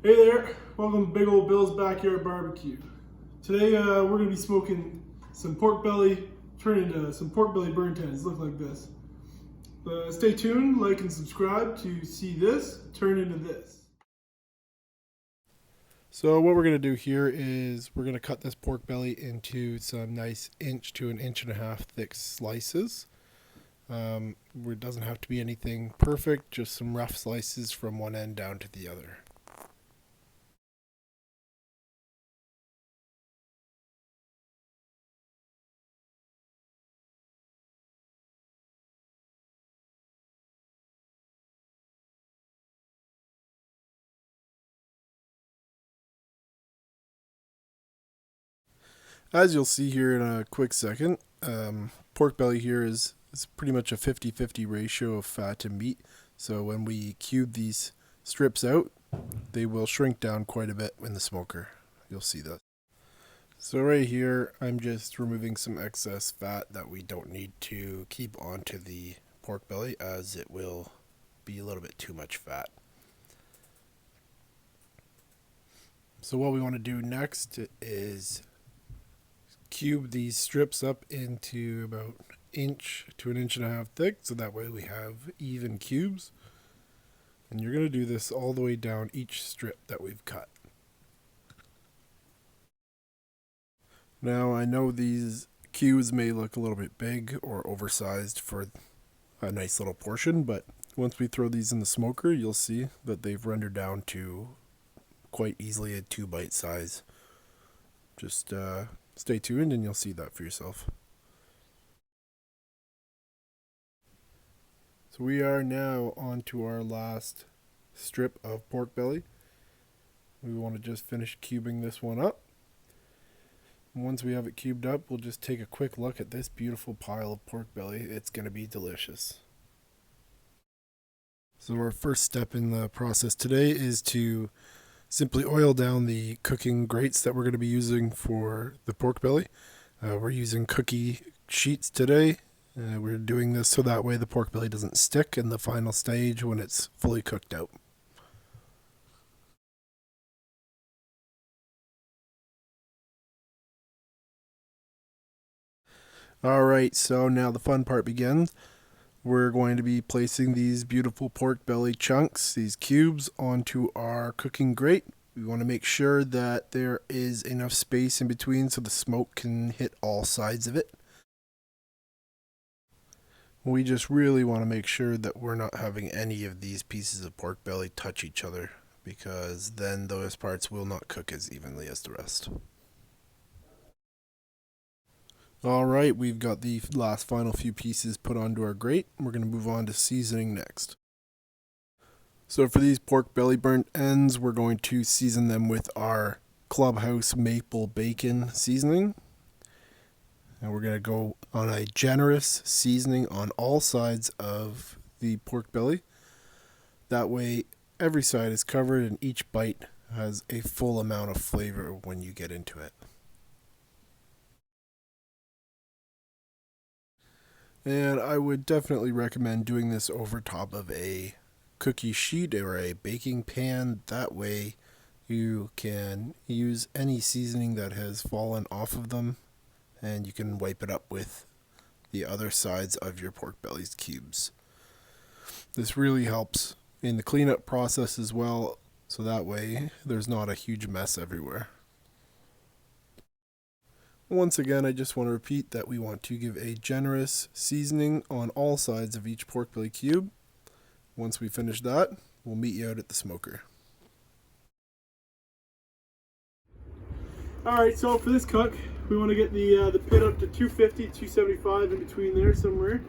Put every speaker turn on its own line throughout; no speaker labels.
Hey there, welcome to Big Old Bill's Backyard Barbecue. Today we're going to be smoking some pork belly, turn into some pork belly burnt ends, look like this. Stay tuned, like and subscribe to see this turn into this. So what we're going to do here is we're going to cut this pork belly into some nice 1 to 1.5 inch thick slices. It doesn't have to be anything perfect, just some rough slices from one end down to the other. As you'll see here in a quick second, pork belly here is pretty much a 50-50 ratio of fat to meat. So when we cube these strips out, they will shrink down quite a bit in the smoker. You'll see that. So right here, I'm just removing some excess fat that we don't need to keep onto the pork belly, as it will be a little bit too much fat. So what we want to do next is cube these strips up into about 1 to 1.5 inches thick, so that way we have even cubes. And you're going to do this all the way down each strip that we've cut. Now I know these cubes may look a little bit big or oversized for a nice little portion, but once we throw these in the smoker, you'll see that they've rendered down to quite easily a 2-bite size. Just stay tuned and you'll see that for yourself. So we are now on to our last strip of pork belly. We want to just finish cubing this one up. And once we have it cubed up, we'll just take a quick look at this beautiful pile of pork belly. It's going to be delicious. So our first step in the process today is to simply oil down the cooking grates that we're going to be using for the pork belly. We're using cookie sheets today. We're doing this so that way the pork belly doesn't stick in the final stage when it's fully cooked out. Alright, so now the fun part begins. We're going to be placing these beautiful pork belly chunks, these cubes, onto our cooking grate. We want to make sure that there is enough space in between so the smoke can hit all sides of it. We just really want to make sure that we're not having any of these pieces of pork belly touch each other, because then those parts will not cook as evenly as the rest. Alright, we've got the last final few pieces put onto our grate. We're going to move on to seasoning next. So for these pork belly burnt ends, we're going to season them with our Clubhouse maple bacon seasoning. And we're going to go on a generous seasoning on all sides of the pork belly. That way every side is covered and each bite has a full amount of flavor when you get into it. And I would definitely recommend doing this over top of a cookie sheet or a baking pan. That way you can use any seasoning that has fallen off of them and you can wipe it up with the other sides of your pork belly's cubes. This really helps in the cleanup process as well, so that way there's not a huge mess everywhere. Once again, I just want to repeat that we want to give a generous seasoning on all sides of each pork belly cube. Once we finish that, we'll meet you out at the smoker. Alright, so for this cook, we want to get the pit up to 250, 275 in between there somewhere.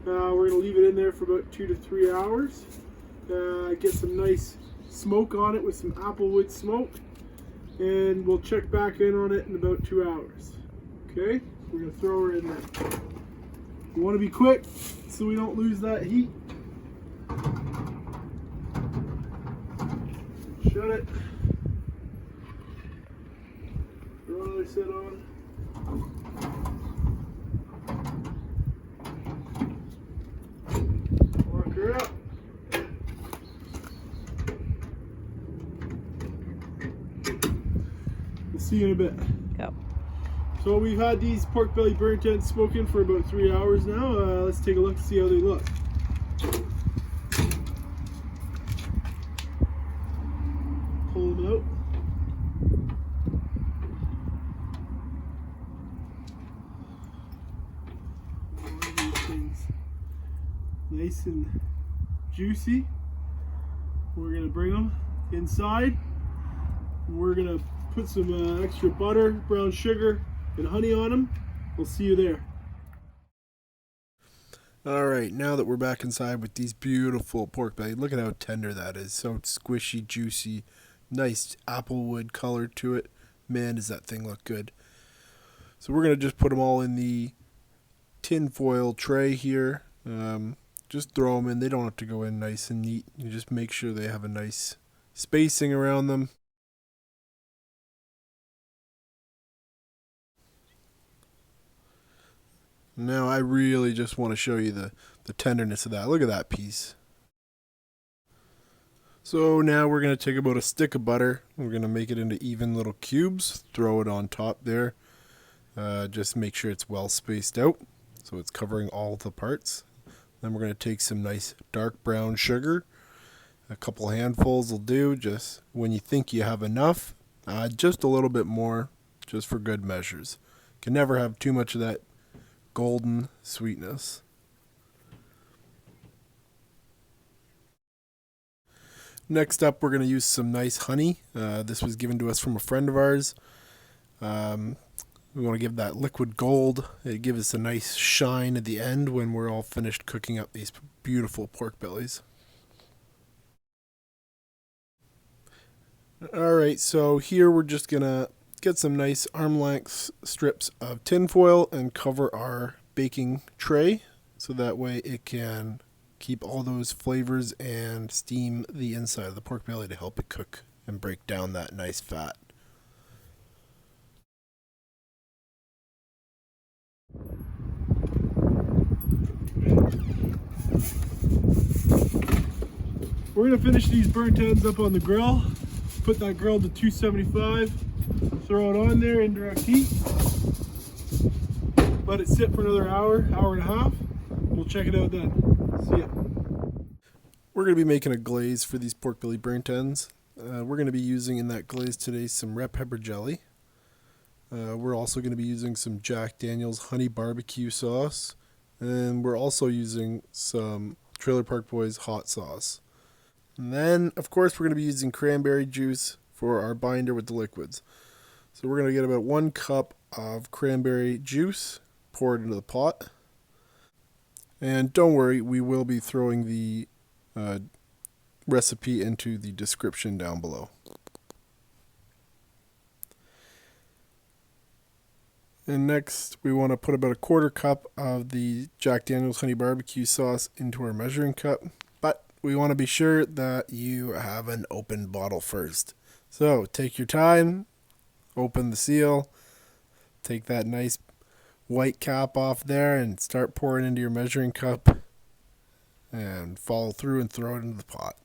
We're going to leave it in there for about 2 to 3 hours. Get some nice smoke on it with some applewood smoke. And we'll check back in on it in about 2 hours. Okay, we're going to throw her in there. We want to be quick so we don't lose that heat. Shut it. Throw another set on. Lock her up. see you in a bit.
Go.
So we've had these pork belly burnt ends smoking for about 3 hours now. Let's take a look and see how they look. Pull them out. These things nice and juicy. We're gonna bring them inside. We're gonna put some extra butter, brown sugar, and honey on them. We'll see you there. Alright, now that we're back inside with these beautiful pork belly, look at how tender that is. So squishy, juicy, nice applewood color to it. Man, does that thing look good. So we're going to just put them all in the tin foil tray here. Just throw them in. They don't have to go in nice and neat. You just make sure they have a nice spacing around them. Now I really just want to show you the tenderness of that. Look at that piece. So now we're going to take about a stick of butter. We're going to make it into even little cubes. Throw it on top there. Just make sure it's well spaced out so it's covering all the parts. Then we're going to take some nice dark brown sugar. A couple handfuls will do. Just when you think you have enough, just a little bit more, just for good measures. Can never have too much of that golden sweetness. Next up, we're going to use some nice honey. This was given to us from a friend of ours. We want to give that liquid gold. It gives us a nice shine at the end when we're all finished cooking up these beautiful pork bellies. Alright, so here we're just going to get some nice arm-length strips of tin foil and cover our baking tray so that way it can keep all those flavors and steam the inside of the pork belly to help it cook and break down that nice fat. We're going to finish these burnt ends up on the grill. Put that grill to 275. Throw it on there, indirect heat. Let it sit for another hour, hour and a half. We'll check it out then. See ya. We're going to be making a glaze for these pork belly burnt ends. We're going to be using in that glaze today some red pepper jelly. We're also going to be using some Jack Daniels Honey BBQ sauce. And we're also using some Trailer Park Boys hot sauce. And then, of course, we're going to be using cranberry juice for our binder with the liquids. So we're going to get about 1 cup of cranberry juice, pour it into the pot. And don't worry, we will be throwing the recipe into the description down below. And next, we want to put about a 1/4 cup of the Jack Daniels Honey BBQ sauce into our measuring cup. But we want to be sure that you have an open bottle first. So take your time, open the seal, take that nice white cap off there and start pouring into your measuring cup and follow through and throw it into the pot.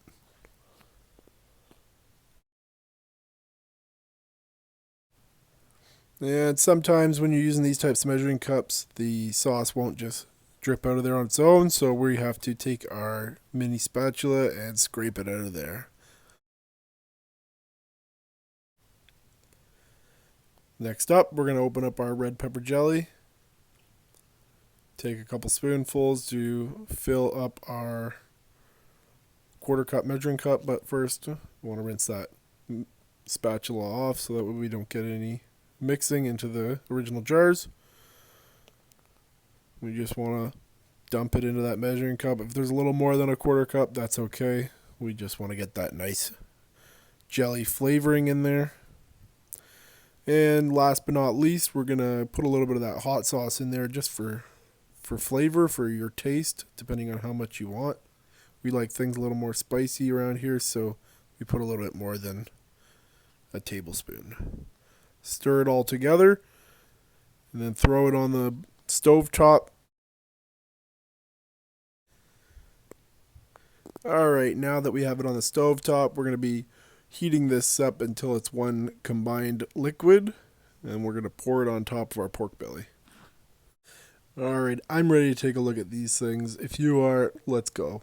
And sometimes when you're using these types of measuring cups, the sauce won't just drip out of there on its own, so we have to take our mini spatula and scrape it out of there. Next up, we're going to open up our red pepper jelly. Take a couple spoonfuls to fill up our 1/4 cup measuring cup, but first we want to rinse that spatula off so that we don't get any mixing into the original jars. We just want to dump it into that measuring cup. If there's a little more than a 1/4 cup, that's okay. We just want to get that nice jelly flavoring in there. And last but not least, we're going to put a little bit of that hot sauce in there just for flavor, for your taste, depending on how much you want. We like things a little more spicy around here, so we put a little bit more than a tablespoon. Stir it all together, and then throw it on the stove top. Alright, now that we have it on the stove top, we're going to be heating this up until it's one combined liquid, and we're going to pour it on top of our pork belly. Alright, I'm ready to take a look at these things. If you are, let's go.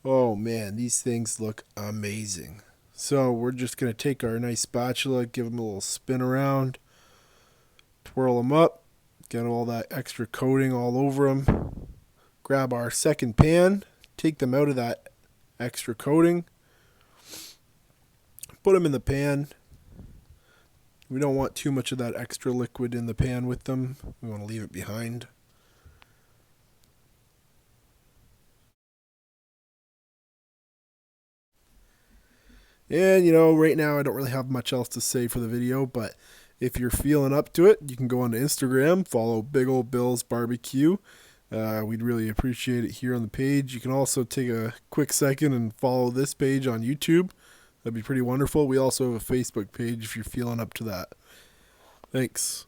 Oh man, these things look amazing. So we're just going to take our nice spatula, give them a little spin around, twirl them up, get all that extra coating all over them. Grab our second pan, take them out of that extra coating, put them in the pan. We don't want too much of that extra liquid in the pan with them. We want to leave it behind. And right now I don't really have much else to say for the video, but if you're feeling up to it, you can go on to Instagram, follow Big Ol' Bill's Barbecue. We'd really appreciate it here on the page. You can also take a quick second and follow this page on YouTube. That'd be pretty wonderful. We also have a Facebook page if you're feeling up to that. Thanks.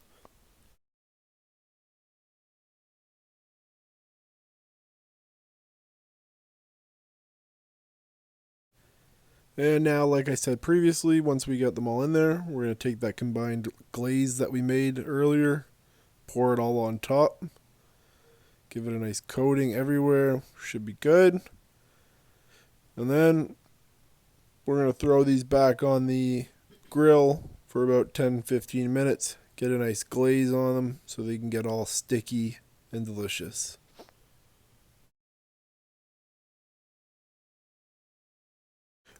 And now, like I said previously, once we get them all in there, we're going to take that combined glaze that we made earlier, pour it all on top, give it a nice coating everywhere. Should be good. And then we're going to throw these back on the grill for about 10-15 minutes. Get a nice glaze on them so they can get all sticky and delicious.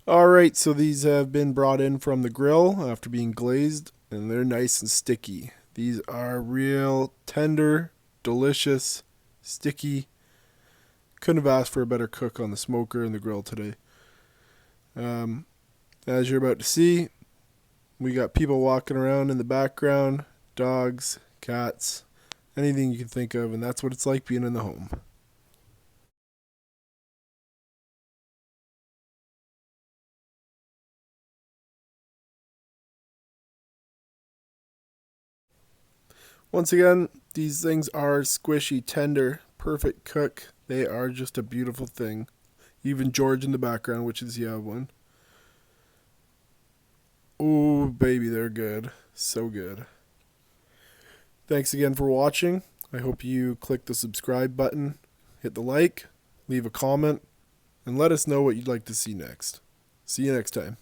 Alright, so these have been brought in from the grill after being glazed, and they're nice and sticky. These are real tender, delicious, sticky. Couldn't have asked for a better cook on the smoker and the grill today. As you're about to see, we got people walking around in the background, dogs, cats, anything you can think of, and that's what it's like being in the home. Once again, these things are squishy, tender, perfect cook. They are just a beautiful thing. Even George in the background, which is the other one. Oh, baby, they're good. So good. Thanks again for watching. I hope you click the subscribe button, hit the like, leave a comment, and let us know what you'd like to see next. See you next time.